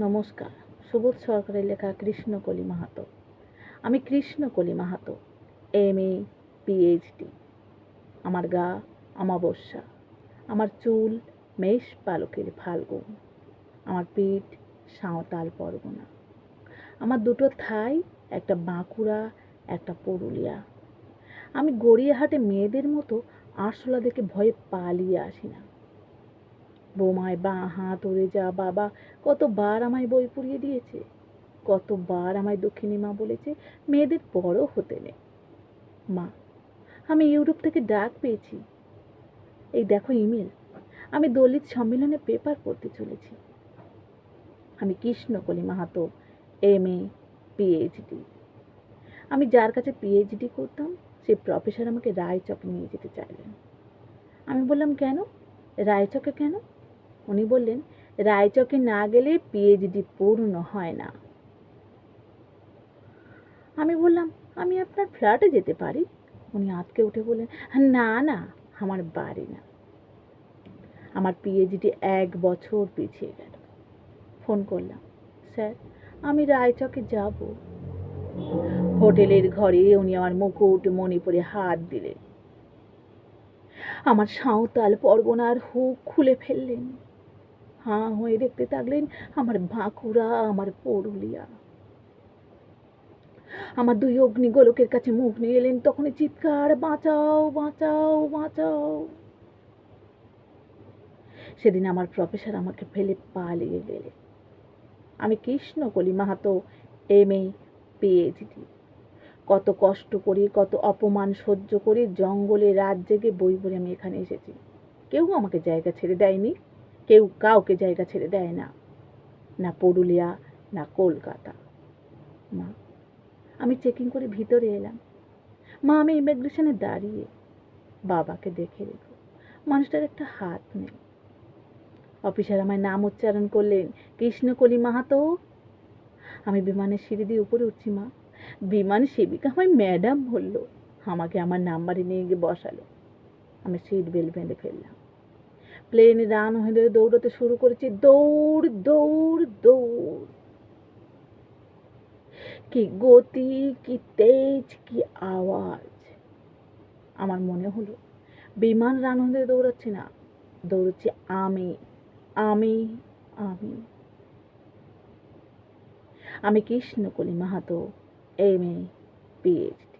নমস্কার। সুবোধ সরকারের লেখা কৃষ্ণকলি মাহাতো। আমি কৃষ্ণকলি মাহাতো, MA PhD। আমার গা অমাবস্যা, আমার চুল মেষ পালকের ফাল্গুন, আমার পিঠ সাঁওতাল পরগনা, আমার দুটো থাই, একটা বাঁকুড়া, একটা পুরুলিয়া। আমি গড়িয়াহাটে মেয়েদের মতো আরশোলা দেখে ভয়ে পালিয়ে আসি না। বৌমায় বাঁ হাত উড়ে যা বাবা কতবার আমায় বই পুড়িয়ে দিয়েছে, কতবার আমায় দক্ষিণী মা বলেছে মেয়েদের বড় হতে নেই। মা, আমি ইউরোপ থেকে ডাক পেয়েছি, এই দেখো ইমেল, আমি দলিত সম্মেলনে পেপার পড়তে চলেছি। আমি কৃষ্ণকলি মাহাতো, MA PhD। আমি যার কাছে PhD করতাম সেই প্রফেসর আমাকে রায়চকে নিয়ে যেতে চাইলেন। আমি বললাম কেন, রায়চকে কেন? উনি বললেন রায়চকে না গেলে PhD পূর্ণ হয় না। আমি বললাম আমি আপনার ফ্ল্যাটে যেতে পারি। উনি আঁতকে উঠে বললেন না না, আমার বাড়ি না। আমার PhD 1 বছর পিছিয়ে গেল। ফোন করলাম, স্যার আমি রায়চকে যাব। হোটেলের ঘরে উনি আমার মুকুট মণি পরে হাত দিলেন, আমার সাঁওতাল পরগনার হুক খুলে ফেললেন। হাঁ হয়ে দেখতে থাকলেন আমার বাঁকুড়া, আমার পুরুলিয়া। আমার দুই অগ্নিগোলকের কাছে মুখ নিয়ে এলেন, তখনই চিৎকার, বাঁচাও বাঁচাও বাঁচাও। সেদিন আমার প্রফেসর আমাকে ফেলে পালিয়ে গেলে। আমি কৃষ্ণকলি মাহাতো, MA PhD। কত কষ্ট করে, কত অপমান সহ্য করে জঙ্গলে রাত জেগে বই পড়ে আমি এখানে এসেছি। কেউ আমাকে জায়গা ছেড়ে দেয়নি, কেউ কাউকে জায়গা ছেড়ে দেয় না, না পুরুলিয়া না কলকাতা। মা, আমি চেকিং করে ভিতরে এলাম। মা, আমি ইমিগ্রেশনে দাঁড়িয়ে। বাবাকে দেখে রেখো, মানুষটার একটা হাত নেই। অফিসার আমায় নাম উচ্চারণ করলেন, কৃষ্ণকলি মাহাতো। আমি বিমানের সিঁড়ি দিয়ে উপরে উঠছি মা, বিমান সেবিকা আমায় ম্যাডাম বললো, আমাকে আমার নাম্বারে নিয়ে গিয়ে বসালো। আমি সিট বেল্ট বেঁধে ফেললাম। প্লেন রান হয়ে দৌড়তে শুরু করেছি, দৌড় দৌড় দৌড়। কি গতি, কি তেজ, কি আওয়াজ! আমার মনে হলো বিমান রান হয়ে দৌড়াচ্ছে না, দৌড়চ্ছি আমি আমি আমি আমি কৃষ্ণকলি মাহাতো, MA PhD।